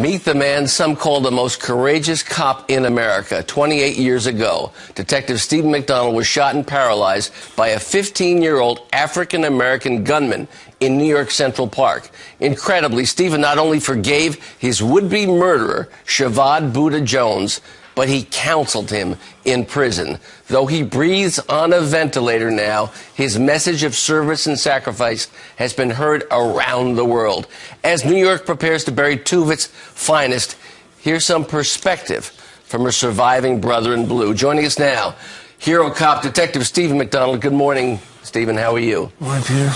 Meet the man some call the most courageous cop in America. 28 years ago, Detective Stephen McDonald was shot and paralyzed by a 15-year-old African-American gunman in New York Central Park. Incredibly, Stephen not only forgave his would-be murderer, Shavard Buddha Jones, but he counseled him in prison. Though he breathes on a ventilator now, his message of service and sacrifice has been heard around the world. As New York prepares to bury two of its finest, here's some perspective from her surviving brother in blue. Joining us now, hero cop Detective Stephen McDonald. Good morning, Stephen. How are you? Morning, Peter.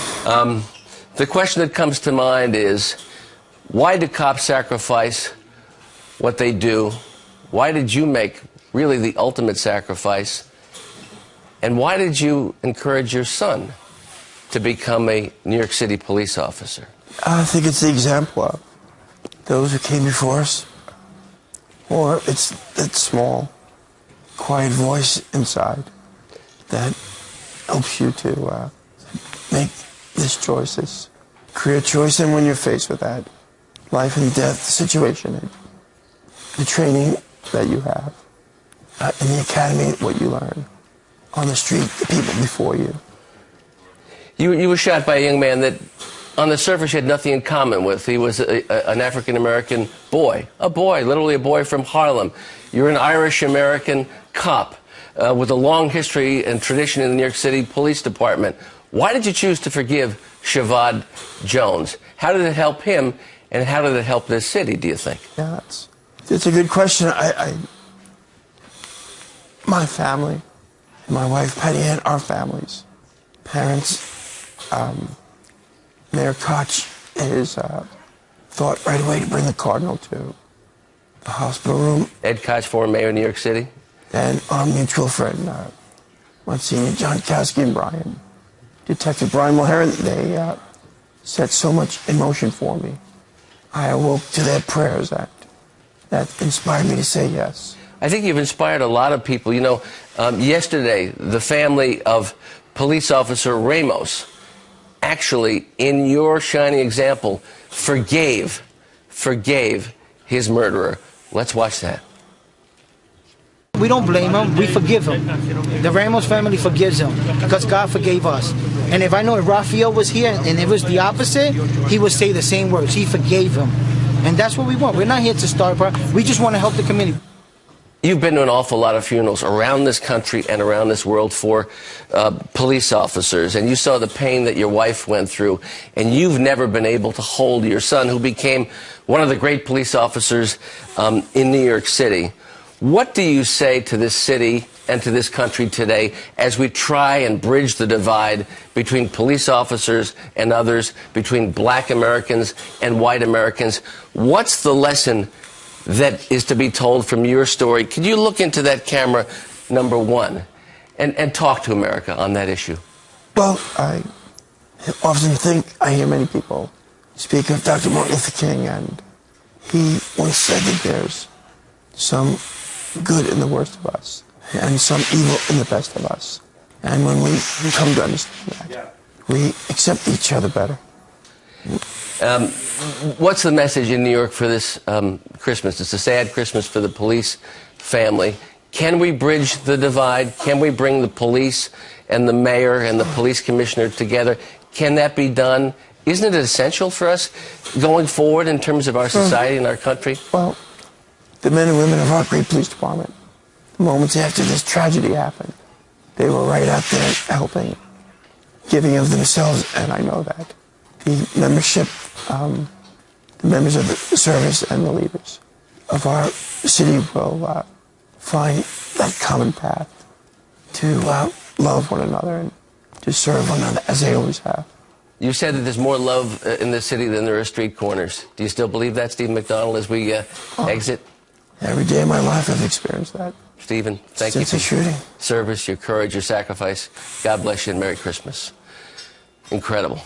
The question that comes to mind is, why do cops sacrifice what they do? Why did you make really the ultimate sacrifice? And why did you encourage your son to become a New York City police officer? I think it's the example of those who came before us. Or it's that small, quiet voice inside that helps you to make this choice, this career choice. And when you're faced with that life and death situation, the training that you have in the academy, what you learn on the street, the people before you. You were shot by a young man that on the surface you had nothing in common with. He was an African-American boy, literally a boy from Harlem. You're an Irish-American cop with a long history and tradition in the New York City Police Department. Why did you choose to forgive Shavard Jones? How did it help him, and how did it help this city, do you think? Yeah, it's a good question. My family, my wife Patty Ann, our families, parents, Mayor Koch is thought right away to bring the Cardinal to the hospital room. Ed Koch, former mayor of New York City. And our mutual friend, Monsignor John Kowski and Brian, Detective Brian Mulher, they set so much in motion for me. I awoke to their prayers that inspired me to say yes. I think you've inspired a lot of people. You know, yesterday, the family of police officer Ramos actually, in your shining example, forgave his murderer. Let's watch that. We don't blame him, we forgive him. The Ramos family forgives him because God forgave us. And if I know if Raphael was here and it was the opposite, he would say the same words. He forgave him. And that's what we want. We're not here to start, we just want to help the community. You've been to an awful lot of funerals around this country and around this world for police officers, and you saw the pain that your wife went through, and you've never been able to hold your son, who became one of the great police officers in New York City. What do you say to this city and to this country today as we try and bridge the divide between police officers and others, between black Americans and white Americans? What's the lesson that is to be told from your story? Could you look into that camera, number one, and talk to America on that issue? Well, I often think, I hear many people speak of Dr. Martin Luther King, and he once said that there's some good in the worst of us and some evil in the best of us. And when we come to understand that, we accept each other better. What's the message in New York for this Christmas? It's a sad Christmas for the police family. Can we bridge the divide? Can we bring the police and the mayor and the police commissioner together? Can that be done? Isn't it essential for us going forward in terms of our society and our country? Well, the men and women of our great police department, the moments after this tragedy happened, they were right out there helping, giving of themselves, and I know that. The membership, the members of the service and the leaders of our city will find that common path to love one another and to serve one another as they always have. You said that there's more love in this city than there are street corners. Do you still believe that, Stephen McDonald, as we exit? Every day of my life I've experienced that. Stephen, thank you for shooting. Service, your courage, your sacrifice. God bless you and Merry Christmas. Incredible.